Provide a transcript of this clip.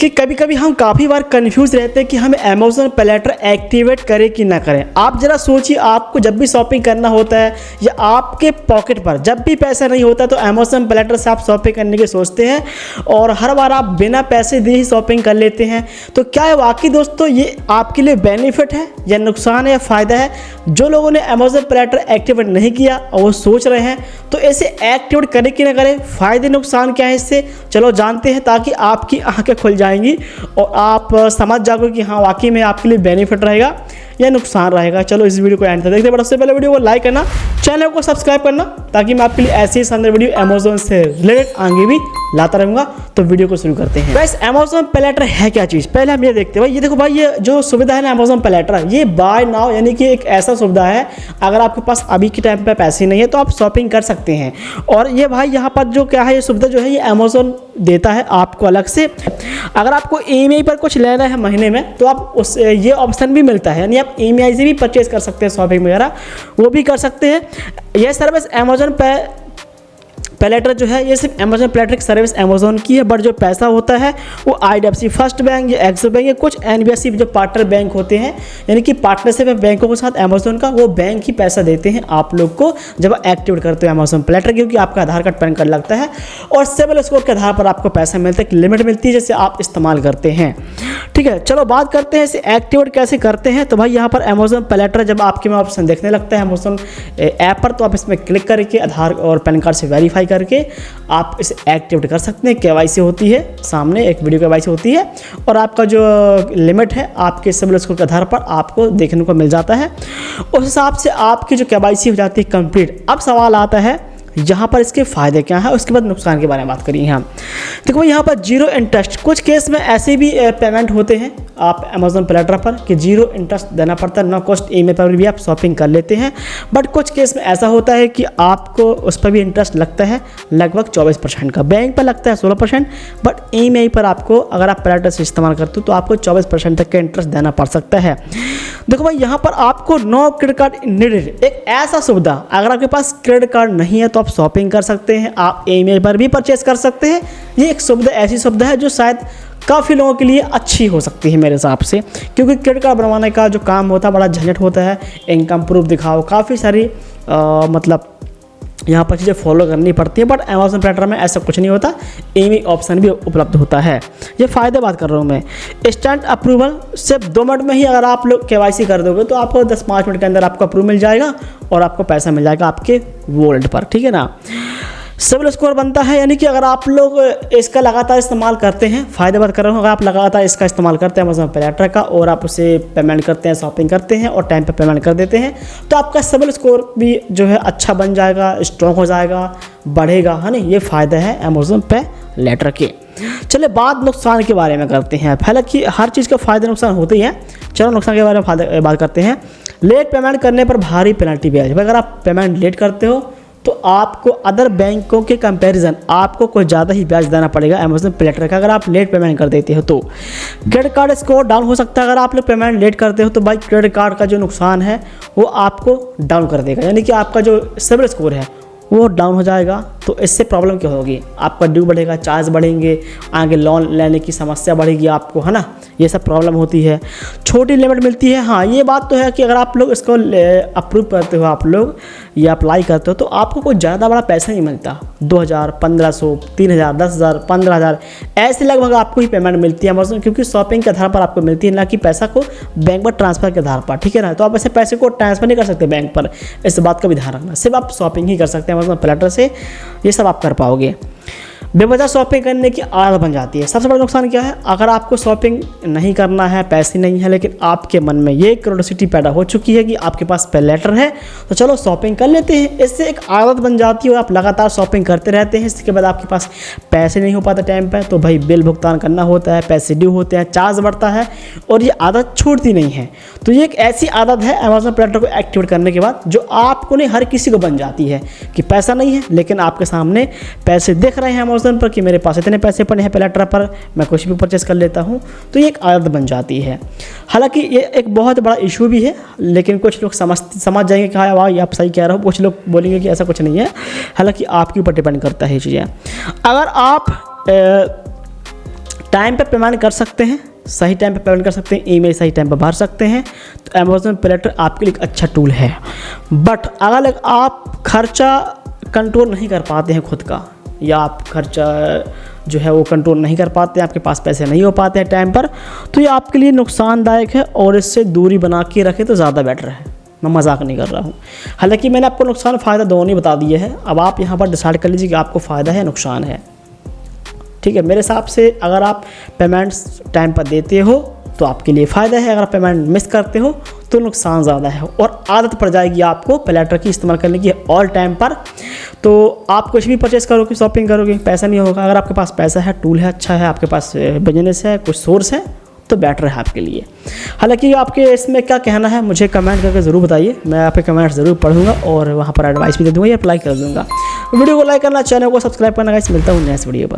देखिए कभी कभी हम काफ़ी बार कंफ्यूज रहते हैं कि हमें अमेज़न पे लेटर एक्टिवेट करें कि ना करें। आप ज़रा सोचिए, आपको जब भी शॉपिंग करना होता है या आपके पॉकेट पर जब भी पैसा नहीं होता तो अमेज़न पे लेटर से आप शॉपिंग करने की सोचते हैं और हर बार आप बिना पैसे दिए ही शॉपिंग कर लेते हैं। तो क्या है वाकई दोस्तों ये आपके लिए बेनिफिट है या नुकसान है या फ़ायदा है? जो लोगों ने अमेज़न पे लेटर एक्टिवेट नहीं किया और वो सोच रहे हैं तो इसे एक्टिवेट करें कि ना करें, फ़ायदे नुकसान क्या है इससे, चलो जानते हैं ताकि आपकी आंखें खुल जाएंगी और आप समझ जाओगे कि हाँ वाकई में आपके लिए बेनिफिट रहेगा या नुकसान रहेगा। चलो इस वीडियो को एंड तक देखते हैं, बट उससे पहले वीडियो को लाइक करना, चैनल को सब्सक्राइब करना ताकि मैं आपके लिए ऐसे ही शानदार वीडियो अमेज़न से रिलेटेड आगे भी लाता रहूँगा। तो वीडियो को शुरू करते हैं। वैसे अमेज़न पे लेटर है क्या चीज़, पहले हम ये देखते हैं। भाई ये देखो भाई, ये जो सुविधा है ना अमेज़न पे लेटर, ये बाय नाउ यानी कि एक ऐसा सुविधा है, अगर आपके पास अभी के टाइम पे पैसे नहीं है तो आप शॉपिंग कर सकते हैं। और ये भाई यहाँ पर जो क्या है, ये सुविधा जो है ये अमेज़न देता है आपको अलग से। अगर आपको EMI पर कुछ लेना है महीने में तो आप उस ये ऑप्शन भी मिलता है, यानी आप EMI से भी परचेज कर सकते हैं, शॉपिंग वगैरह वो भी कर सकते हैं। यह सर्विस अमेज़न पे लेटर जो है ये सिर्फ अमेज़न पे लेटर की सर्विस अमेज़न की है, बट जो पैसा होता है वो IDFC फर्स्ट बैंक या एक्सिस बैंक या कुछ NBFC जो पार्टनर बैंक होते हैं, यानी कि पार्टनरशिप है बैंकों के साथ अमेज़न का, वो बैंक ही पैसा देते हैं आप लोग को जब एक्टिवेट करते हो अमेज़न पे लेटर, क्योंकि आपका आधार कार्ड पैन कार्ड लगता है और सिबिल स्कोर के आधार पर आपको पैसा मिलता है, एक लिमिट मिलती है जैसे आप इस्तेमाल करते हैं। ठीक है, चलो बात करते हैं इसे एक्टिवेट कैसे करते हैं। तो भाई यहाँ पर अमेज़न पे लेटर जब आपके में ऑप्शन देखने लगता है अमेज़न ऐप पर, तो आप इसमें क्लिक करके आधार और पैन कार्ड से वेरीफाई करके आप इसे एक्टिवेट कर सकते हैं। KYC होती है, सामने एक वीडियो KYC होती है और आपका जो लिमिट है आपके सिबिल स्कोर के आधार पर आपको देखने को मिल जाता है। उस हिसाब से आपकी जो KYC हो जाती है कंप्लीट। अब सवाल आता है यहाँ पर इसके फ़ायदे क्या है, उसके बाद नुकसान के बारे में बात करिए। हम देखो यहाँ पर जीरो इंटरेस्ट, कुछ केस में ऐसे भी पेमेंट होते हैं आप अमेज़न पे लेटर पर कि जीरो इंटरेस्ट देना पड़ता है, नो कॉस्ट EMI पर भी आप शॉपिंग कर लेते हैं। बट कुछ केस में ऐसा होता है कि आपको उस पर भी इंटरेस्ट लगता है लगभग 24% का, बैंक पर लगता है 16%, बट EMI पर आपको अगर आप पे लेटर से इस्तेमाल करते हो तो आपको 24% तक का इंटरेस्ट देना पड़ सकता है। देखो भाई यहाँ पर आपको नो क्रेडिट कार्ड नीडेड, एक ऐसा सुविधा, अगर आपके पास क्रेडिट कार्ड नहीं है तो आप शॉपिंग कर सकते हैं, आप EMI पर भी परचेस कर सकते हैं। ये एक सुविधा, ऐसी सुविधा है जो शायद काफ़ी लोगों के लिए अच्छी हो सकती है मेरे हिसाब से, क्योंकि क्रेडिट कार्ड बनवाने का जो काम होता है बड़ा झंझट होता है, इनकम प्रूफ दिखाओ, काफ़ी सारी मतलब यहाँ पर चीज़ें फॉलो करनी पड़ती है। बट अमेज़न पे लेटर में ऐसा कुछ नहीं होता, EMI ऑप्शन भी उपलब्ध होता है। ये फ़ायदे बात कर रहा हूँ मैं। इंस्टेंट अप्रूवल, सिर्फ 2 मिनट में ही अगर आप लोग KYC कर दोगे तो आपको 10-5 मिनट के अंदर आपको अप्रूव मिल जाएगा और आपको पैसा मिल जाएगा आपके वॉलेट पर, ठीक है ना। सिबिल स्कोर बनता है, यानी कि अगर आप लोग इसका लगातार इस्तेमाल करते हैं, फ़ायदे बात कर रहा हूँ, अगर आप लगातार इसका इस्तेमाल करते हैं अमेज़न पे लेटर का और आप उसे पेमेंट करते हैं, शॉपिंग करते हैं और टाइम पे पेमेंट कर देते हैं, तो आपका सिबिल स्कोर भी जो है अच्छा बन जाएगा, स्ट्रॉन्ग हो जाएगा, बढ़ेगा, है ना। ये फ़ायदा है अमेज़न पे लेटर के। चलिए बात नुकसान के बारे में करते हैं। हालांकि हर चीज़ का फ़ायदा नुकसान होते ही हैं, चलो नुकसान के बारे में बात करते हैं। लेट पेमेंट करने पर भारी पेनल्टी ब्याज, अगर आप पेमेंट लेट करते हो तो आपको अदर बैंकों के कंपैरिजन आपको कुछ ज़्यादा ही ब्याज देना पड़ेगा अमेज़न पे लेटर का, अगर आप लेट पेमेंट कर देते हो तो। क्रेडिट कार्ड स्कोर डाउन हो सकता है, अगर आप लोग पेमेंट लेट करते हो तो भाई क्रेडिट कार्ड का जो नुकसान है वो आपको डाउन कर देगा, यानी कि आपका जो सिबिल स्कोर है वो डाउन हो जाएगा। तो इससे प्रॉब्लम क्या होगी, आपका ड्यू बढ़ेगा, चार्ज बढ़ेंगे, आगे लोन लेने की समस्या बढ़ेगी आपको, है ना। ये सब प्रॉब्लम होती है। छोटी लिमिट मिलती है, हाँ ये बात तो है कि अगर आप लोग इसको अप्रूव करते हो आप लोग या अप्लाई करते हो तो आपको कोई ज़्यादा बड़ा पैसा नहीं मिलता, 2000, 1500, 3000, 10,000, 15,000 ऐसे लगभग आपको ही पेमेंट मिलती है अमेज़न, क्योंकि शॉपिंग के आधार पर आपको मिलती है, ना कि पैसा को बैंक पर ट्रांसफ़र के आधार पर, ठीक है ना। तो आप ऐसे पैसे को ट्रांसफ़र नहीं कर सकते बैंक पर, इस बात का भी ध्यान रखना, सिर्फ आप शॉपिंग ही कर सकते हैं अमेज़न पे लेटर से, ये सब आप कर पाओगे। बेवजह शॉपिंग करने की आदत बन जाती है। सबसे बड़ा नुकसान क्या है, अगर आपको शॉपिंग नहीं करना है, पैसे नहीं है, लेकिन आपके मन में ये क्यूरियोसिटी पैदा हो चुकी है कि आपके पास पे लेटर है तो चलो शॉपिंग कर लेते हैं, इससे एक आदत बन जाती है और आप लगातार शॉपिंग करते रहते हैं। इसके बाद आपके पास पैसे नहीं हो पाते टाइम पर, तो भाई बिल भुगतान करना होता है, पैसे ड्यू होते हैं, चार्ज बढ़ता है और ये आदत छूटती नहीं है। तो ये एक ऐसी आदत है अमेज़न पे लेटर को एक्टिवेट करने के बाद जो आपको नहीं, हर किसी को बन जाती है कि पैसा नहीं है लेकिन आपके सामने पैसे दिख रहे हैं पर कि मेरे पास इतने पैसे पड़े हैं पे लेटर पर, मैं कुछ भी परचेस कर लेता हूं, तो ये एक आदत बन जाती है। हालांकि ये एक बहुत बड़ा इशू भी है, लेकिन कुछ लोग समझ जाएंगे कि हाँ वाह आप सही कह रहे हो, कुछ लोग बोलेंगे कि ऐसा कुछ नहीं है। हालांकि आपके ऊपर डिपेंड करता है ये चीज़ें। अगर आप टाइम पे पेमेंट कर सकते हैं, सही टाइम पे पेमेंट कर सकते हैं, ईमेल सही टाइम पे भर सकते हैं, तो अमेज़न पे लेटर आपके लिए एक अच्छा टूल है। बट अगर आप खर्चा कंट्रोल नहीं कर पाते हैं खुद का, या आप खर्चा जो है वो कंट्रोल नहीं कर पाते हैं, आपके पास पैसे नहीं हो पाते हैं टाइम पर, तो ये आपके लिए नुकसानदायक है और इससे दूरी बना के रखें तो ज़्यादा बेटर है। मैं मजाक नहीं कर रहा हूँ। हालांकि मैंने आपको नुकसान फ़ायदा दोनों ही बता दिए हैं, अब आप यहाँ पर डिसाइड कर लीजिए कि आपको फ़ायदा है नुकसान है। ठीक है, मेरे हिसाब से अगर आप पेमेंट्स टाइम पर देते हो तो आपके लिए फ़ायदा है, अगर आप पेमेंट मिस करते हो तो नुकसान ज़्यादा है और आदत पड़ जाएगी आपको पे लेटर की इस्तेमाल करने की ऑल टाइम पर। तो आप कुछ भी परचेज़ करोगे, शॉपिंग करोगे, पैसा नहीं होगा। अगर आपके पास पैसा है, टूल है, अच्छा है, आपके पास बिजनेस है, कुछ सोर्स है, तो बेटर है आपके लिए। हालांकि आपके इसमें क्या कहना है मुझे कमेंट करके ज़रूर बताइए, मैं आपके कमेंट ज़रूर पढ़ूंगा और वहाँ पर एडवाइस भी दे दूँगा या अप्लाई कर दूँगा। वीडियो को लाइक करना, चैनल को सब्सक्राइब करना गाइस। मिलता हूँ नेक्स्ट वीडियो पर।